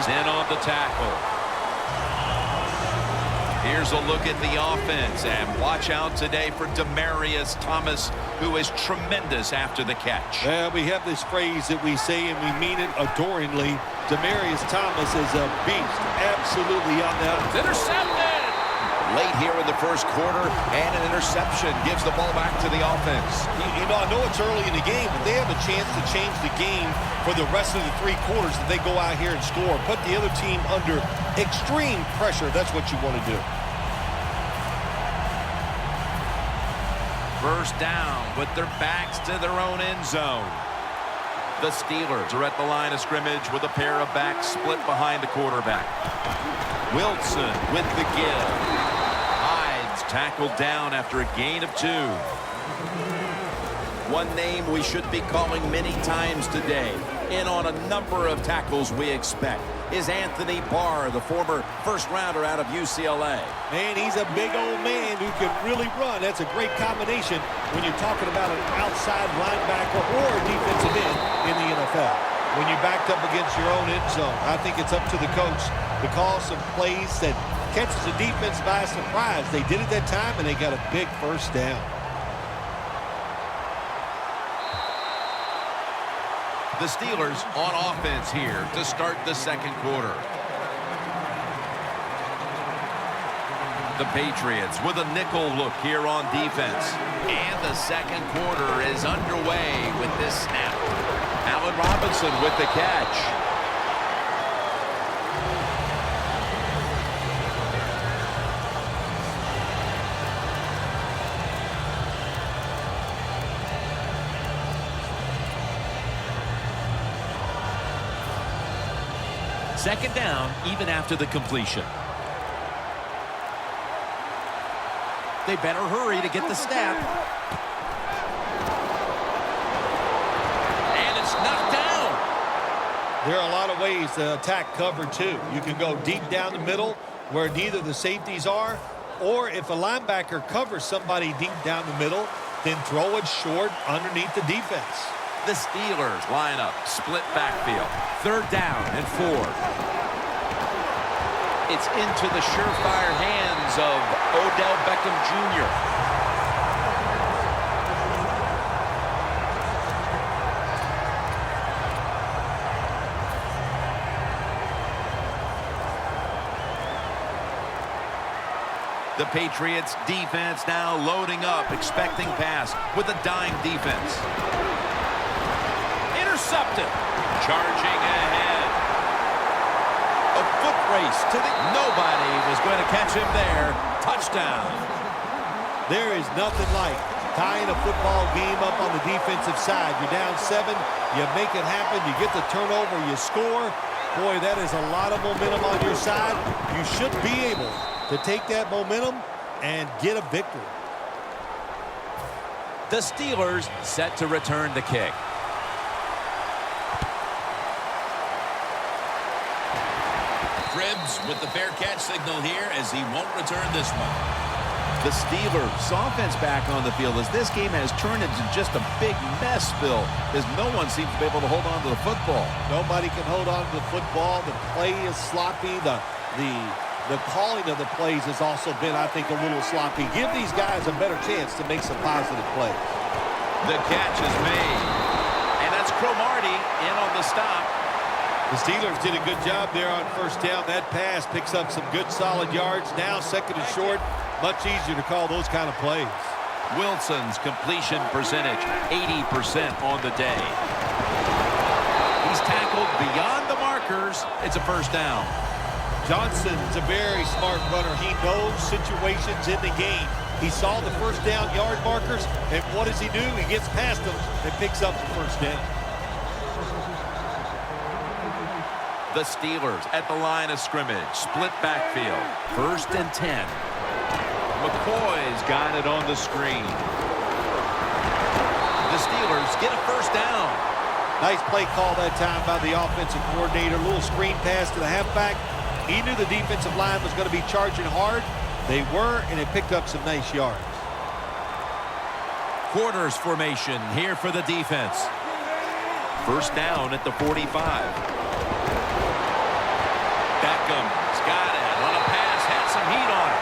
in on the tackle. Here's a look at the offense, and watch out today for Demaryius Thomas, who is tremendous after the catch. Yeah, we have this phrase that we say, and we mean it adoringly. Demaryius Thomas is a beast, absolutely on that. It's intercepted! Late here in the first quarter, and an interception gives the ball back to the offense. You know, I know it's early in the game, but they have a chance to change the game for the rest of the 3 quarters if they go out here and score. Put the other team under extreme pressure. That's what you want to do. First down with their backs to their own end zone. The Steelers are at the line of scrimmage with a pair of backs split behind the quarterback. Wilson with the give. Hyde's tackled down after a gain of 2. One name we should be calling many times today, in on a number of tackles we expect, is Anthony Barr, the former first-rounder out of UCLA. Man, he's a big old man who can really run. That's a great combination when you're talking about an outside linebacker or a defensive end in the NFL. When you're backed up against your own end zone, I think it's up to the coach to call some plays that catches the defense by surprise. They did it that time, and they got a big first down. The Steelers on offense here to start the second quarter. The Patriots with a nickel look here on defense. And the second quarter is underway with this snap. Allen Robinson with the catch. Second down, even after the completion. They better hurry to get the snap. And it's knocked down. There are a lot of ways to attack cover 2. You can go deep down the middle where neither the safeties are, or if a linebacker covers somebody deep down the middle, then throw it short underneath the defense. The Steelers line up, split backfield. Third down and 4. It's into the surefire hands of Odell Beckham Jr. The Patriots defense now loading up, expecting pass with a dime defense. Intercepted. Charging ahead. A foot race to the... Nobody was going to catch him there. Touchdown. There is nothing like tying a football game up on the defensive side. You're down 7. You make it happen. You get the turnover. You score. Boy, that is a lot of momentum on your side. You should be able to take that momentum and get a victory. The Steelers set to return the kick. Cribbs with the fair catch signal here as he won't return this one. The Steelers offense back on the field as this game has turned into just a big mess, Bill, as no one seems to be able to hold on to the football. Nobody can hold on to the football. The play is sloppy. The calling of the plays has also been, I think, a little sloppy. Give these guys a better chance to make some positive plays. The catch is made. And that's Cromartie in on the stop. The Steelers did a good job there on first down. That pass picks up some good solid yards. Now second and short, much easier to call those kind of plays. Wilson's completion percentage, 80% on the day. He's tackled beyond the markers. It's a first down. Johnson's a very smart runner. He knows situations in the game. He saw the first down yard markers, and what does he do? He gets past them and picks up the first down. The Steelers at the line of scrimmage. Split backfield. First and 10. McCoy's got it on the screen. The Steelers get a first down. Nice play call that time by the offensive coordinator. A little screen pass to the halfback. He knew the defensive line was going to be charging hard. They were, and it picked up some nice yards. Quarters formation here for the defense. First down at the 45. Beckham's got it on a pass, had some heat on it.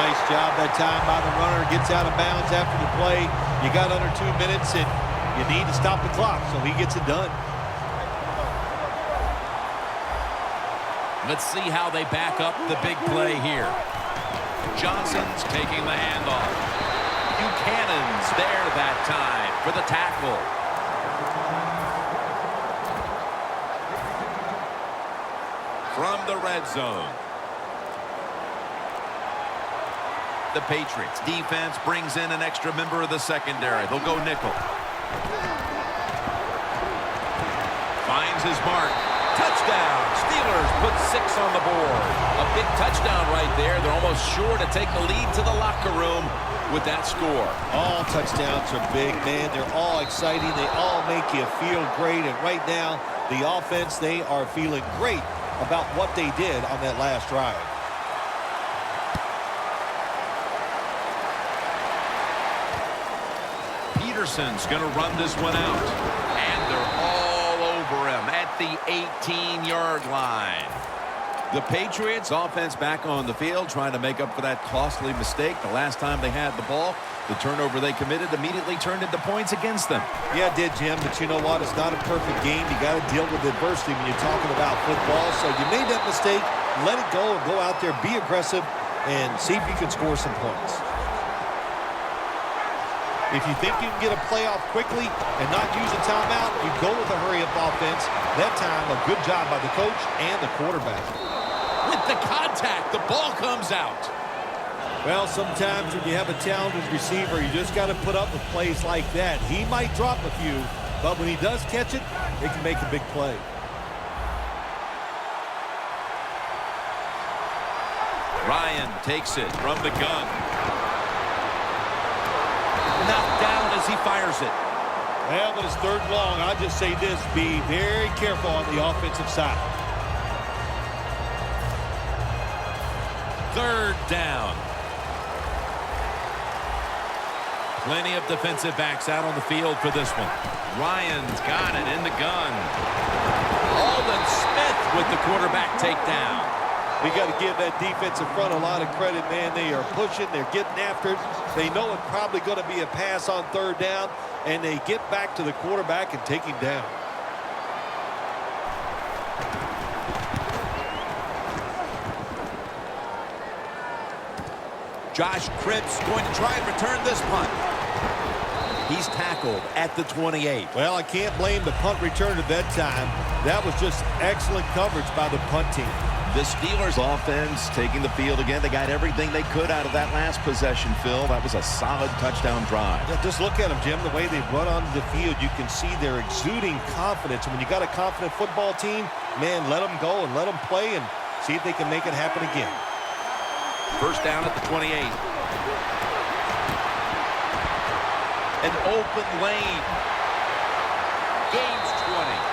Nice job that time by the runner. Gets out of bounds after the play. You got under 2 minutes, and you need to stop the clock, so he gets it done. Let's see how they back up the big play here. Johnson's taking the handoff. Buchanan's there that time for the tackle. From the red zone. The Patriots defense brings in an extra member of the secondary. They'll go nickel. Finds his mark. Touchdown. Steelers put 6 on the board. A big touchdown right there. They're almost sure to take the lead to the locker room with that score. All touchdowns are big, man. They're all exciting. They all make you feel great. And right now, the offense, they are feeling great about what they did on that last drive. Peterson's going to run this one out. And they're all over him at the 18-yard line. The Patriots offense back on the field trying to make up for that costly mistake. The last time they had the ball, the turnover they committed immediately turned into points against them. Yeah, it did, Jim, but you know what? It's not a perfect game. You got to deal with adversity when you're talking about football. So you made that mistake, let it go and go out there, be aggressive, and see if you can score some points. If you think you can get a playoff quickly and not use a timeout, you go with a hurry-up offense. That time, a good job by the coach and the quarterback. With the contact, the ball comes out. Well, sometimes when you have a talented receiver, you just got to put up with plays like that. He might drop a few, but when he does catch it, it can make a big play. Ryan takes it from the gun. Knocked down as he fires it. Well, but it's 3rd and long. I'll just say this, be very careful on the offensive side. 3rd down. Plenty of defensive backs out on the field for this one. Ryan's got it in the gun. Alden Smith with the quarterback takedown. We got to give that defensive front a lot of credit, man. They are pushing. They're getting after it. They know it's probably going to be a pass on 3rd down, and they get back to the quarterback and take him down. Josh Cribbs going to try and return this punt. He's tackled at the 28. Well, I can't blame the punt return at that time. That was just excellent coverage by the punt team. The Steelers offense taking the field again. They got everything they could out of that last possession, Phil. That was a solid touchdown drive. Yeah, just look at them, Jim. The way they run onto the field, you can see they're exuding confidence. And when you got a confident football team, man, let them go and let them play and see if they can make it happen again. 1st down at the 28. An open lane. Gains 20.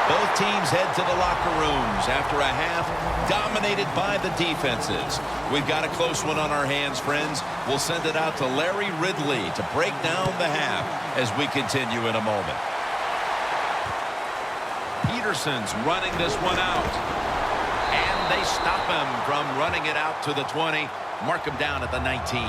Both teams head to the locker rooms after a half dominated by the defenses. We've got a close one on our hands, friends. We'll send it out to Larry Ridley to break down the half as we continue in a moment. Peterson's running this one out. And they stop him from running it out to the 20. Mark him down at the 19.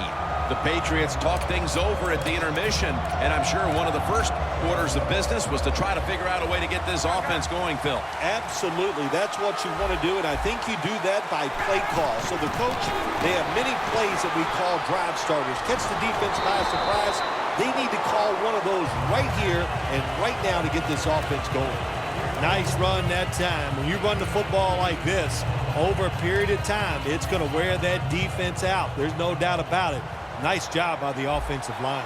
The Patriots talk things over at the intermission, and I'm sure one of the first orders of business was to try to figure out a way to get this offense going, Phil. Absolutely. That's what you want to do, and I think you do that by play call. So the coach, they have many plays that we call drive starters. Catch the defense by surprise. They need to call one of those right here and right now to get this offense going. Nice run that time. When you run the football like this, over a period of time, it's going to wear that defense out. There's no doubt about it. Nice job by the offensive line.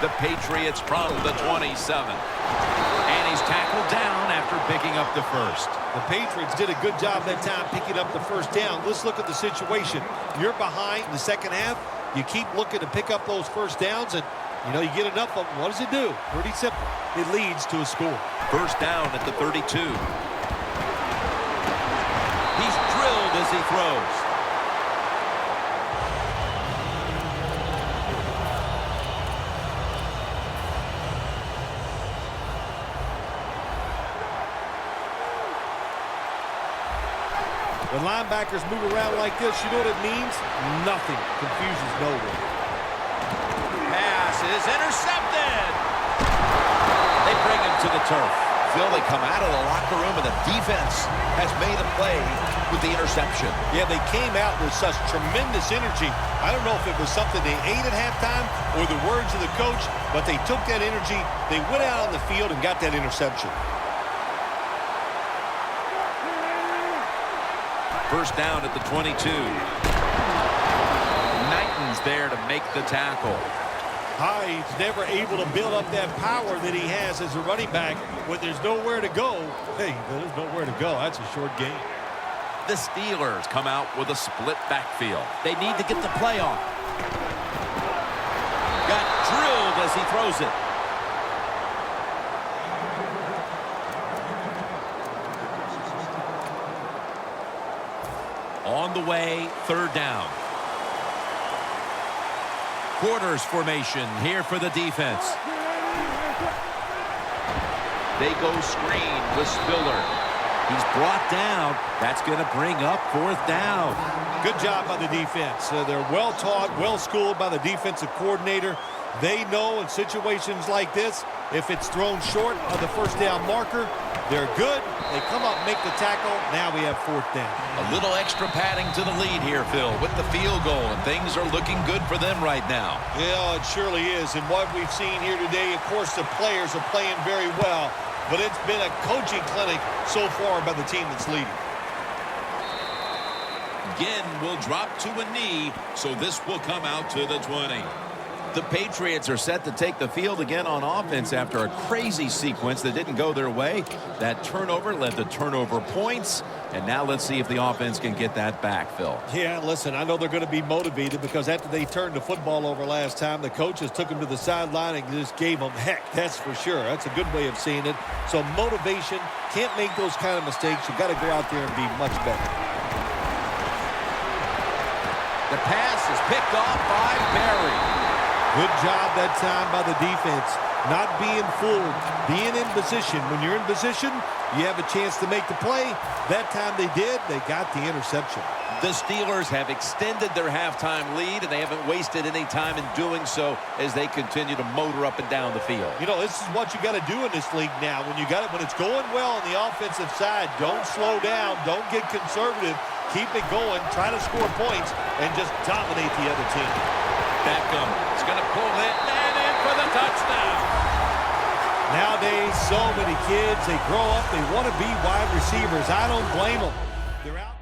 The Patriots from the 27. And he's tackled down after picking up the first. The Patriots did a good job that time picking up the 1st down. Let's look at the situation. You're behind in the 2nd half. You keep looking to pick up those 1st downs, and you know, you get enough of them. What does it do? Pretty simple. It leads to a score. 1st down at the 32. He's drilled as he throws. When linebackers move around like this, you know what it means? Nothing. Confusion's nowhere. Pass is intercepted. They bring him to the turf. Phil, they come out of the locker room, and the defense has made a play with the interception. Yeah, they came out with such tremendous energy. I don't know if it was something they ate at halftime or the words of the coach, but they took that energy, they went out on the field and got that interception. First down at the 22. Knighton's there to make the tackle. He's never able to build up that power that he has as a running back when there's nowhere to go. Hey, there's nowhere to go. That's a short game. The Steelers come out with a split backfield. They need to get the play on. Got drilled as he throws it. On the way, third down. Quarters formation here for the defense. They go screen with Spiller. He's brought down. That's going to bring up fourth down. Good job by the defense. They're well-taught, well-schooled by the defensive coordinator. They know in situations like this, if it's thrown short of the first down marker, they're good. They come up, make the tackle. Now we have fourth down. A little extra padding to the lead here, Phil, with the field goal, and things are looking good for them right now. Yeah, it surely is. And what we've seen here today, of course, the players are playing very well, but it's been a coaching clinic so far by the team that's leading. Again, will drop to a knee, so this will come out to the 20. The Patriots are set to take the field again on offense after a crazy sequence that didn't go their way. That turnover led to turnover points, and now let's see if the offense can get that back, Phil. Yeah, listen, I know they're going to be motivated because after they turned the football over last time, the coaches took them to the sideline and just gave them heck, that's for sure. That's a good way of seeing it. So motivation, can't make those kind of mistakes. You've got to go out there and be much better. The pass is picked off by Barry. Good job that time by the defense. Not being fooled, being in position. When you're in position, you have a chance to make the play. That time they did, they got the interception. The Steelers have extended their halftime lead, and they haven't wasted any time in doing so as they continue to motor up and down the field. You know, this is what you got to do in this league now. When it's going well on the offensive side, don't slow down, don't get conservative. Keep it going, try to score points, and just dominate the other team. Beckham is going to pull it and in for the touchdown. Nowadays, so many kids, they grow up, they want to be wide receivers. I don't blame them. They're out.